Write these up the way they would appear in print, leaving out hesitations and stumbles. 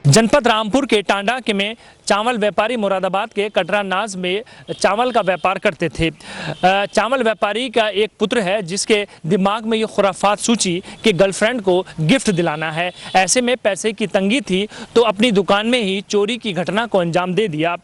जनपद रामपुर के टांडा के में चावल व्यापारी मुरादाबाद के कटरा नाज में चावल का व्यापार करते थे। चावल व्यापारी का एक पुत्र है जिसके दिमाग में ये खुराफात सूची कि गर्लफ्रेंड को गिफ्ट दिलाना है। ऐसे में पैसे की तंगी थी तो अपनी दुकान में ही चोरी की घटना को अंजाम दे दिया।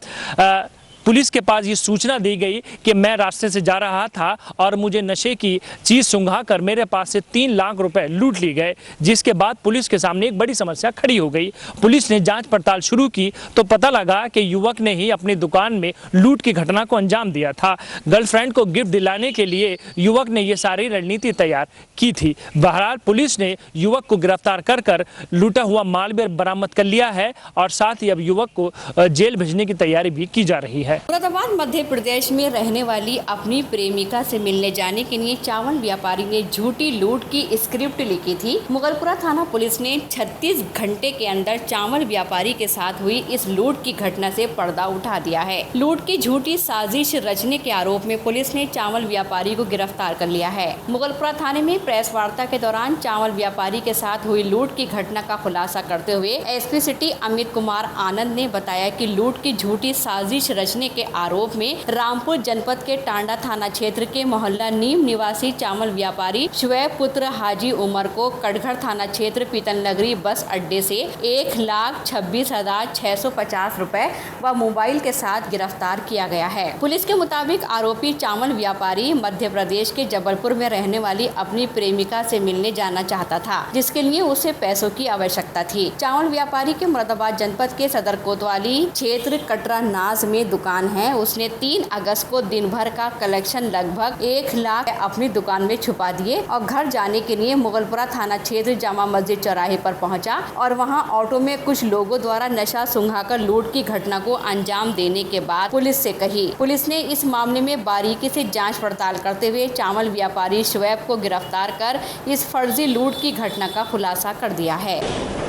पुलिस के पास ये सूचना दी गई कि मैं रास्ते से जा रहा था और मुझे नशे की चीज़ सुंघाकर मेरे पास से 3 लाख रुपए लूट लिए गए, जिसके बाद पुलिस के सामने एक बड़ी समस्या खड़ी हो गई। पुलिस ने जांच पड़ताल शुरू की तो पता लगा कि युवक ने ही अपनी दुकान में लूट की घटना को अंजाम दिया था। गर्लफ्रेंड को गिफ्ट दिलाने के लिए युवक ने ये सारी रणनीति तैयार की थी। बहरहाल पुलिस ने युवक को गिरफ्तार कर लूटा हुआ माल भी बरामद कर लिया है और साथ ही अब युवक को जेल भेजने की तैयारी भी की जा रही है। मुरादाबाद मध्य प्रदेश में रहने वाली अपनी प्रेमिका से मिलने जाने के लिए चावल व्यापारी ने झूठी लूट की स्क्रिप्ट लिखी थी। मुगलपुरा थाना पुलिस ने 36 घंटे के अंदर चावल व्यापारी के साथ हुई इस लूट की घटना से पर्दा उठा दिया है। लूट की झूठी साजिश रचने के आरोप में पुलिस ने चावल व्यापारी को गिरफ्तार कर लिया है। मुगलपुरा थाने में प्रेस वार्ता के दौरान चावल व्यापारी के साथ हुई लूट की घटना का खुलासा करते हुए एसपी सिटी अमित कुमार आनंद ने बताया कि लूट की झूठी साजिश रचने के आरोप में रामपुर जनपद के टांडा थाना क्षेत्र के मोहल्ला नीम निवासी चावल व्यापारी शुएब पुत्र हाजी उमर को कटघर थाना क्षेत्र पीतल नगरी बस अड्डे से 1,26,650 रुपए व मोबाइल के साथ गिरफ्तार किया गया है। पुलिस के मुताबिक आरोपी चावल व्यापारी मध्य प्रदेश के जबलपुर में रहने वाली अपनी प्रेमिका से मिलने जाना चाहता था, जिसके लिए उसे पैसों की आवश्यकता थी। चावल व्यापारी के मुरादाबाद जनपद के सदर कोतवाली क्षेत्र कटरा नाज में दुकान है। उसने 3 अगस्त को दिन भर का कलेक्शन लगभग 1 लाख अपनी दुकान में छुपा दिए और घर जाने के लिए मुगलपुरा थाना क्षेत्र जामा मस्जिद चौराहे पर पहुंचा और वहां ऑटो में कुछ लोगों द्वारा नशा सुंघाकर लूट की घटना को अंजाम देने के बाद पुलिस से कही। पुलिस ने इस मामले में बारीकी से जांच पड़ताल करते हुए चावल व्यापारी शुएब को गिरफ्तार कर इस फर्जी लूट की घटना का खुलासा कर दिया है।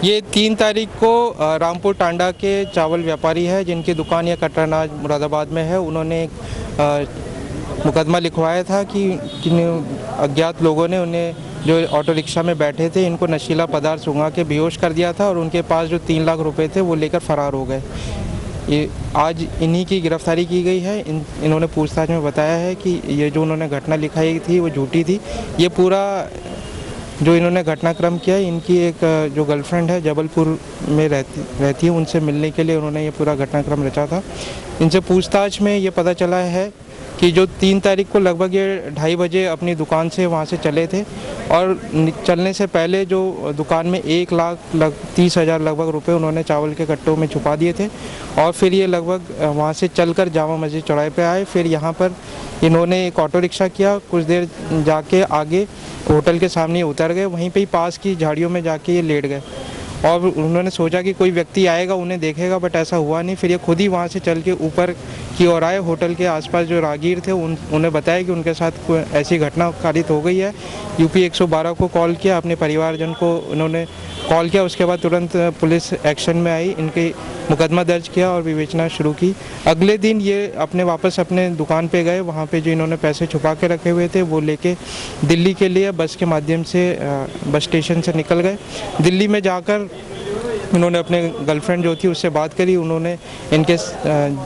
ये 3 तारीख को रामपुर टांडा के चावल व्यापारी है जिनकी दुकान ये कटरा नाज मुरादाबाद में है। उन्होंने मुकदमा लिखवाया था कि अज्ञात लोगों ने उन्हें जो ऑटो रिक्शा में बैठे थे इनको नशीला पदार्थ सूंघा के बेहोश कर दिया था और उनके पास जो 3 लाख रुपए थे वो लेकर फरार हो गए। ये आज इन्हीं की गिरफ्तारी की गई है। इन्होंने पूछताछ में बताया है कि ये जो उन्होंने घटना लिखाई थी वो झूठी थी। ये पूरा जो इन्होंने घटनाक्रम किया, इनकी एक जो गर्लफ्रेंड है जबलपुर में रहती है, उनसे मिलने के लिए उन्होंने ये पूरा घटनाक्रम रचा था। इनसे पूछताछ में ये पता चला है कि जो 3 तारीख को लगभग ये 2:30 बजे अपनी दुकान से वहाँ से चले थे और चलने से पहले जो दुकान में 1,30,000 लगभग रुपए उन्होंने चावल के कट्टों में छुपा दिए थे और फिर ये लगभग वहाँ से चलकर जामा मस्जिद चौराहे पे आए। फिर यहाँ पर इन्होंने एक ऑटो रिक्शा किया, कुछ देर जाके आगे होटल के सामने उतर गए, वहीं पे ही पास की झाड़ियों में जाके ये लेट गए और उन्होंने सोचा कि कोई व्यक्ति आएगा उन्हें देखेगा, बट ऐसा हुआ नहीं। फिर ये खुद ही वहाँ से चल के ऊपर की ओर आए। होटल के आसपास जो राहगीर थे उन्हें बताया कि उनके साथ कोई ऐसी घटना कारित हो गई है। यूपी 112 को कॉल किया, अपने परिवारजन को उन्होंने कॉल किया। उसके बाद तुरंत पुलिस एक्शन में आई, इनकी मुकदमा दर्ज किया और विवेचना शुरू की। अगले दिन ये वापस अपने दुकान पे गए। वहाँ पे जो इन्होंने पैसे छुपा के रखे हुए थे वो लेके दिल्ली के लिए बस के माध्यम से बस स्टेशन से निकल गए। दिल्ली में जाकर उन्होंने अपने गर्लफ्रेंड जो थी उससे बात करी। उन्होंने इनके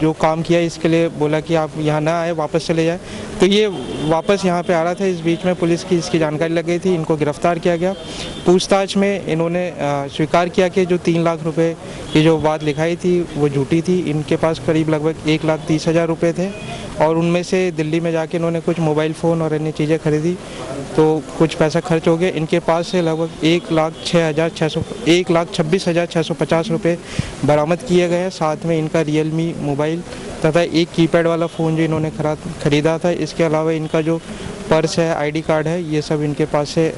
जो काम किया इसके लिए बोला कि आप यहाँ ना आए, वापस चले जाए। तो ये वापस यहाँ पे आ रहा था। इस बीच में पुलिस की इसकी जानकारी लग गई थी, इनको गिरफ्तार किया गया। पूछताछ में इन्होंने स्वीकार किया कि जो 3 लाख रुपए की जो बात लिखाई थी वो झूठी थी। इनके पास करीब लगभग 1,30,000 रुपये थे और उनमें से दिल्ली में जाके इन्होंने कुछ मोबाइल फ़ोन और अन्य चीज़ें खरीदी तो कुछ पैसा खर्च हो गया। इनके पास से लगभग 1,26,650 रुपये बरामद किए गए हैं। साथ में इनका रियलमी मोबाइल तथा एक कीपैड वाला फ़ोन जो इन्होंने ख़रीदा था। इसके अलावा इनका जो पर्स है, आईडी कार्ड है, ये सब इनके पास से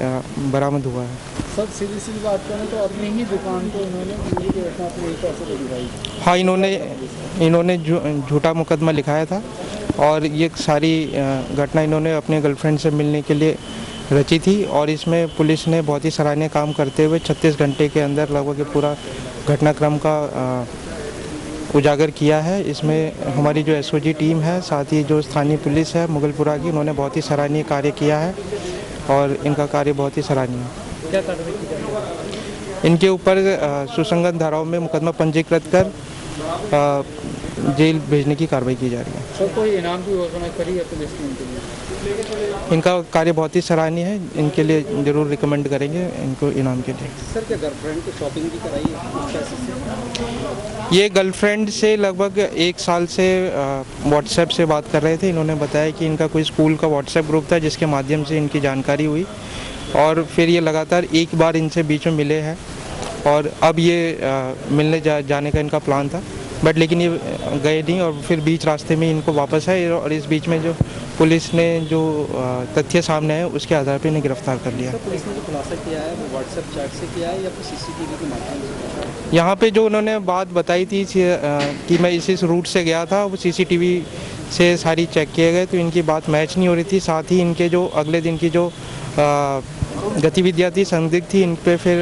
बरामद हुआ है। सब सीधी बात करें तो अपनी ही दुकान को इन्होंने अपने पैसे दिखाई। हाँ, इन्होंने झूठा मुकदमा लिखाया था और ये सारी घटना इन्होंने अपने गर्लफ्रेंड से मिलने के लिए रची थी और इसमें पुलिस ने बहुत ही सराहनीय काम करते हुए 36 घंटे के अंदर लगभग पूरा घटनाक्रम का उजागर किया है। इसमें हमारी जो एसओजी टीम है, साथ ही जो स्थानीय पुलिस है मुगलपुरा की, उन्होंने बहुत ही सराहनीय कार्य किया है और इनका कार्य बहुत ही सराहनीय है। क्या कार्रवाई की जाएगी? इनके ऊपर सुसंगत धाराओं में मुकदमा पंजीकृत कर जेल भेजने की कार्रवाई की जा रही है। सर कोई इनाम की घोषणा करी है पुलिस ने इनके लिए? इनका कार्य बहुत ही सराहनीय है, इनके लिए ज़रूर रिकमेंड करेंगे इनको इनाम के लिए। सर क्या गर्लफ्रेंड की शॉपिंग भी कराई है पैसे से? ये गर्लफ्रेंड से लगभग 1 साल से व्हाट्सएप से बात कर रहे थे। इन्होंने बताया कि इनका कोई स्कूल का व्हाट्सएप ग्रुप था जिसके माध्यम से इनकी जानकारी हुई और फिर ये लगातार एक बार इनसे बीच में मिले हैं और अब ये मिलने जाने का इनका प्लान था, बट लेकिन ये गए नहीं और फिर बीच रास्ते में इनको वापस आए और इस बीच में जो पुलिस ने जो तथ्य सामने आए उसके आधार पर इन्हें गिरफ्तार कर लिया। पुलिस ने जो खुलासा किया है वो व्हाट्सएप चैट से किया है या फिर सीसीटीवी के माध्यम से? यहाँ पे जो उन्होंने बात बताई थी कि मैं इस रूट से गया था, वो सीसीटीवी से सारी चेक किए गए तो इनकी बात मैच नहीं हो रही थी। साथ ही इनके जो अगले दिन की जो गतिविधियाँ थी संदिग्ध थी, इन पे फिर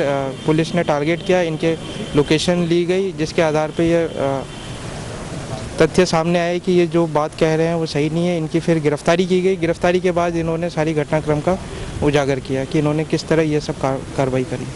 पुलिस ने टारगेट किया, इनके लोकेशन ली गई जिसके आधार पे ये तथ्य सामने आए कि ये जो बात कह रहे हैं वो सही नहीं है। इनकी फिर गिरफ्तारी की गई। गिरफ्तारी के बाद इन्होंने सारी घटनाक्रम का उजागर किया कि इन्होंने किस तरह ये सब कार्रवाई करी।